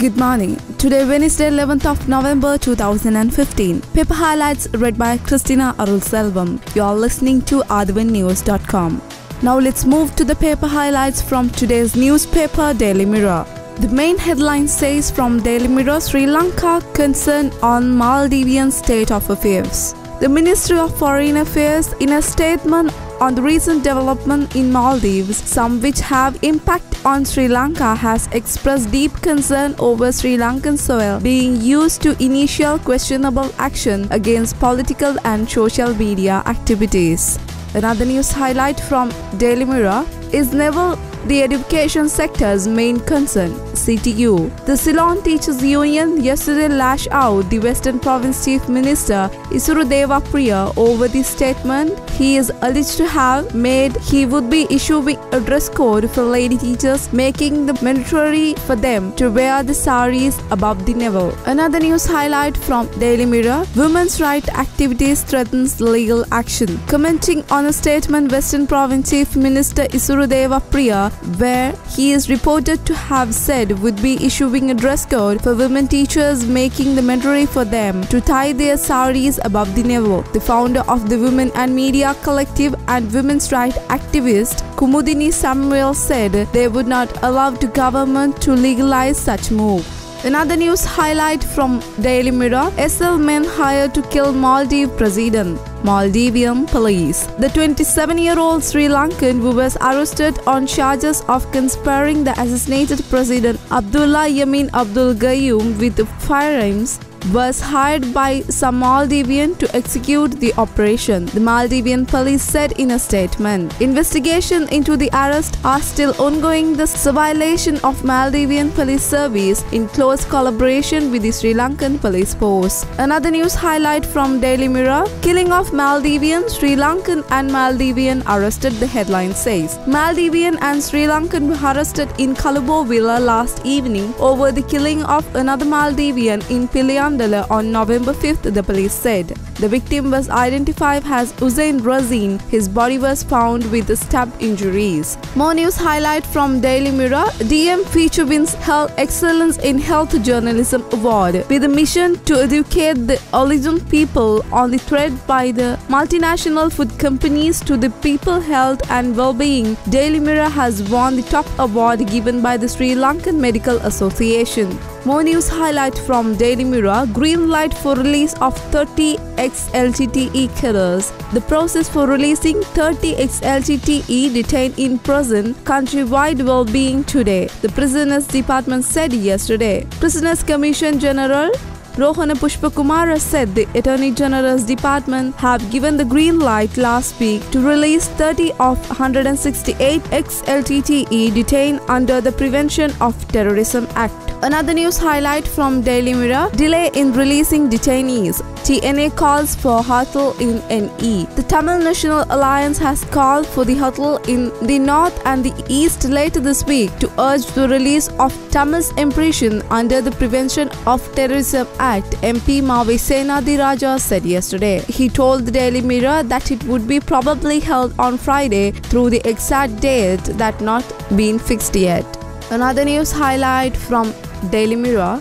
Good morning. Today, Wednesday, 11th of November 2015. Paper highlights read by Christina Arulselvam. You are listening to AthavanNews.com. Now let's move to the paper highlights from today's newspaper, Daily Mirror. The main headline says from Daily Mirror, Sri Lanka concern on Maldivian state of affairs. The Ministry of Foreign Affairs, in a statement on the recent development in Maldives, some which have impact on Sri Lanka, has expressed deep concern over Sri Lankan soil being used to initial questionable action against political and social media activities. Another news highlight from Daily Mirror is never the education sector's main concern, CTU. The Ceylon Teachers Union yesterday lashed out the Western Province Chief Minister Isurudeva Priya over the statement he is alleged to have made he would be issuing a dress code for lady teachers, making it mandatory for them to wear the saris above the navel. Another news highlight from Daily Mirror, women's rights activities threatens legal action. Commenting on a statement Western Province Chief Minister Isurudeva Priya, where he is reported to have said would be issuing a dress code for women teachers, making the mandatory for them to tie their saris above the navel. The founder of the Women and Media Collective and women's rights activist Kumudini Samuel said they would not allow the government to legalize such move. Another news highlight from Daily Mirror, SL men hired to kill Maldives president. Maldivian police. The 27-year-old Sri Lankan who was arrested on charges of conspiring the assassinated President Abdullah Yamin Abdul Gayoom with firearms was hired by some Maldivian to execute the operation, the Maldivian police said in a statement. Investigations into the arrest are still ongoing. The violation of Maldivian police service in close collaboration with the Sri Lankan police force. Another news highlight from Daily Mirror, killing of Maldivian, Sri Lankan and Maldivian arrested, the headline says. Maldivian and Sri Lankan were arrested in Colombo Villa last evening over the killing of another Maldivian in Pilihan on November 5th, the police said. The victim was identified as Hussein Razin. His body was found with stab injuries. More news highlight from Daily Mirror, DM feature wins Health Excellence in Health Journalism Award. With a mission to educate the origin people on the threat by the multinational food companies to the people health and well-being, Daily Mirror has won the top award given by the Sri Lankan Medical Association. More news highlight from Daily Mirror, green light for release of 30 ex-LTTE killers. The process for releasing 30 ex-LTTE detained in prison countrywide will begin today, the Prisoners Department said yesterday. Prisoners Commission General Rohana Pushpakumara said the Attorney General's Department have given the green light last week to release 30 of 168 ex-LTTE detained under the Prevention of Terrorism Act. Another news highlight from Daily Mirror, delay in releasing detainees. TNA calls for huddle in NE. The Tamil National Alliance has called for the huddle in the north and the east later this week to urge the release of Tamils imprisoned under the Prevention of Terrorism Act, MP Mavi Senadiraja said yesterday. He told the Daily Mirror that it would be probably held on Friday through the exact date that not been fixed yet. Another news highlight from Daily Mirror,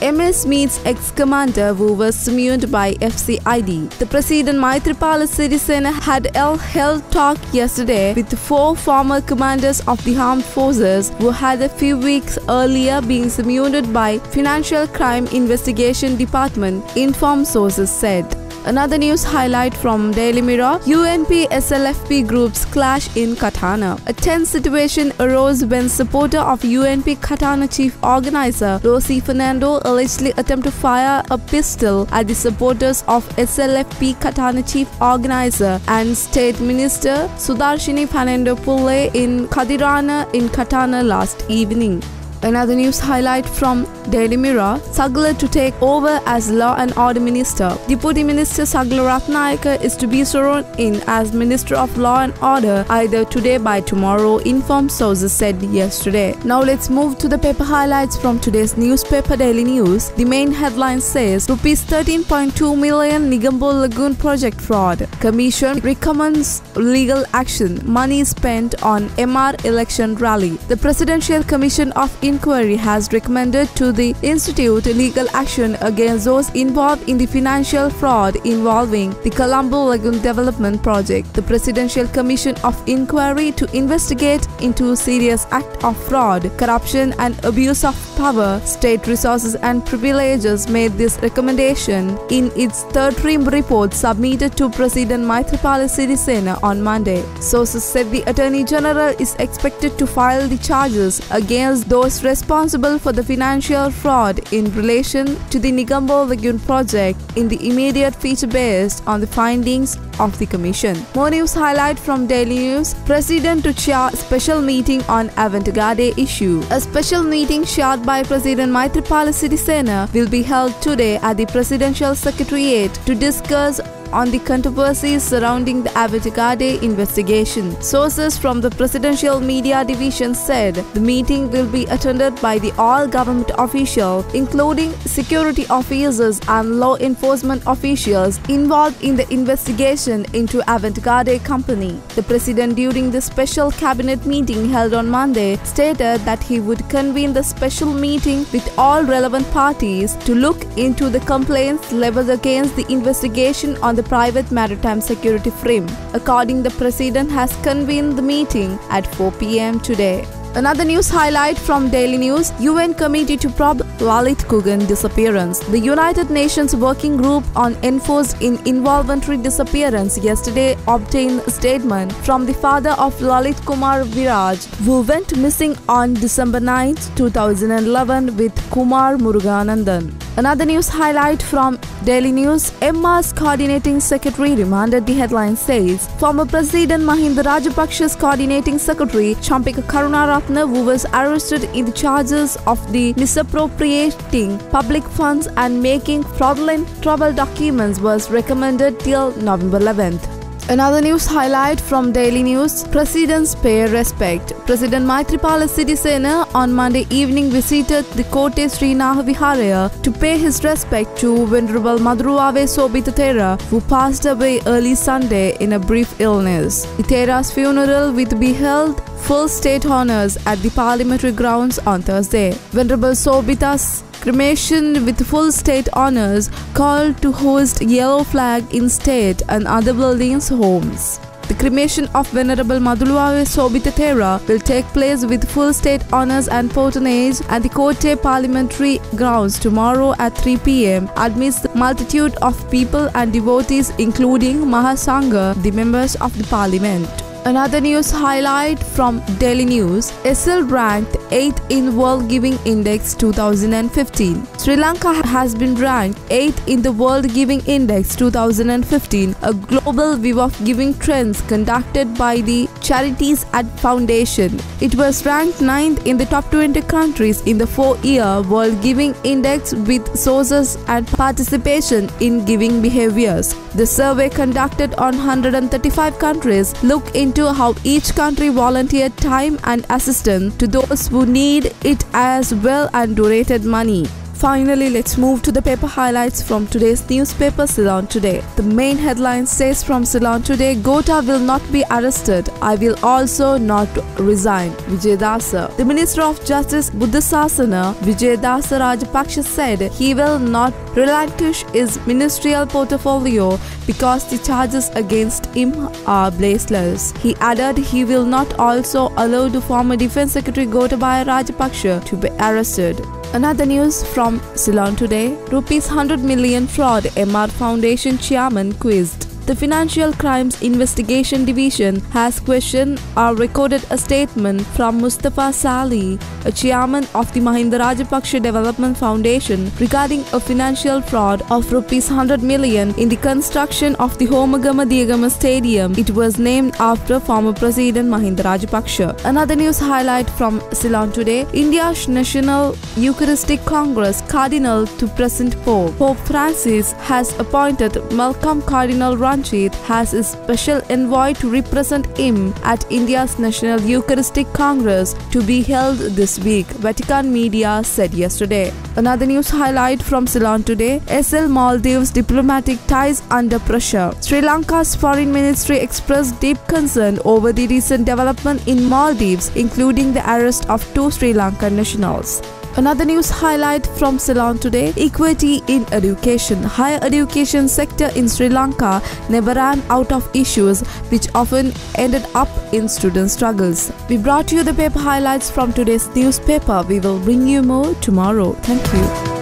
MS meets ex-commander who was summoned by FCID. The President Maithripala Sirisena had held talk yesterday with 4 former commanders of the armed forces who had a few weeks earlier been summoned by Financial Crime Investigation Department, informed sources said. Another news highlight from Daily Mirror, UNP SLFP groups clash in Katana. A tense situation arose when supporter of UNP Katana chief organizer Rosie Fernando allegedly attempted to fire a pistol at the supporters of SLFP Katana chief organizer and State Minister Sudarshini Fernando Pulle in Kadirana in Katana last evening. Another news highlight from Daily Mirror, Sagla to take over as Law and Order Minister. Deputy Minister Sagla Ratnayaka is to be sworn in as Minister of Law and Order either today by tomorrow, informed sources said yesterday. Now let's move to the paper highlights from today's newspaper Daily News. The main headline says, Rs 13.2 million Negombo Lagoon project fraud. Commission recommends legal action. Money spent on MR election rally. The Presidential Commission of Inquiry has recommended to the Institute legal action against those involved in the financial fraud involving the Colombo Lagoon Development Project. The Presidential Commission of Inquiry to investigate into serious act of fraud, corruption and abuse of power, state resources and privileges made this recommendation in its third interim report submitted to President Maithripala Sirisena on Monday. Sources said the Attorney General is expected to file the charges against those responsible for the financial fraud in relation to the Negombo Lagoon project in the immediate future based on the findings of the Commission. More news highlight from Daily News. President to chair special meeting on Avantgarde issue. A special meeting chaired by President Maithripala Sirisena will be held today at the Presidential Secretariat to discuss on the controversies surrounding the Avantgarde investigation. Sources from the Presidential Media Division said the meeting will be attended by the all government officials, including security officers and law enforcement officials involved in the investigation into Avantgarde company. The President, during the special cabinet meeting held on Monday, stated that he would convene the special meeting with all relevant parties to look into the complaints leveled against the investigation on the private maritime security firm. According, the President has convened the meeting at 4 p.m. today. Another news highlight from Daily News. UN Committee to probe Lalit Kugan disappearance. The United Nations Working Group on Enforced Involuntary Disappearance yesterday obtained a statement from the father of Lalit Kumar Viraj, who went missing on December 9, 2011 with Kumar Muruganandan. Another news highlight from Daily News. MR's coordinating secretary remanded. The headline says former President Mahinda Rajapaksa's coordinating secretary Champika Karunaratne, who was arrested in the charges of the misappropriating public funds and making fraudulent travel documents, was recommended till November 11th. Another news highlight from Daily News. Presidents pay respect. President Maithripala Sirisena on Monday evening visited the Kotte Srinaha Viharaya to pay his respect to Venerable Madhurave Sobhita Thera, who passed away early Sunday in a brief illness. The Thera's funeral will be held full state honors at the parliamentary grounds on Thursday. Venerable Sobhita's cremation with full state honors called to host yellow flag in state and other buildings homes. The cremation of Venerable Madhurave Sobhita Thera will take place with full state honors and patronage at the Kotte Parliamentary Grounds tomorrow at 3 p.m. amidst the multitude of people and devotees, including Mahasangha, the members of the parliament. Another news highlight from Daily News. SL ranked 8th in World Giving Index 2015. Sri Lanka has been ranked 8th in the World Giving Index 2015, a global view of giving trends conducted by the Charities at Foundation. It was ranked 9th in the top 20 countries in the 4-year World Giving Index with sources and participation in giving behaviors. The survey, conducted on 135 countries, looked into how each country volunteered time and assistance to those who need it as well and donated money. Finally, let's move to the paper highlights from today's newspaper, Ceylon Today. The main headline says from Ceylon Today, Gota will not be arrested. I will also not resign. Vijay Dasa. The Minister of Justice Buddhasasana, Vijay Dasa Rajapaksa, said he will not relinquish his ministerial portfolio because the charges against him are baseless. He added he will not also allow the former Defence Secretary Gotabaya Rajapaksa to be arrested. Another news from Ceylon Today. Rupees 100 million fraud, MR Foundation chairman quizzed. The Financial Crimes Investigation Division has questioned or recorded a statement from Mustafa Sali, a chairman of the Mahinda Rajapaksa Development Foundation, regarding a financial fraud of rupees 100 million in the construction of the Homagama Diagama Stadium. It was named after former President Mahinda Rajapaksa. Another news highlight from Ceylon Today. India's National Eucharistic Congress Cardinal to present Pope. Pope Francis has appointed Malcolm Cardinal Run Ranjit has a special envoy to represent him at India's National Eucharistic Congress to be held this week, Vatican media said yesterday. Another news highlight from Ceylon today: SL Maldives diplomatic ties under pressure. Sri Lanka's foreign ministry expressed deep concern over the recent development in Maldives, including the arrest of 2 Sri Lankan nationals. Another news highlight from Ceylon today: equity in education. Higher education sector in Sri Lanka never ran out of issues, which often ended up in student struggles. We brought you the paper highlights from today's newspaper. We will bring you more tomorrow. Thank you.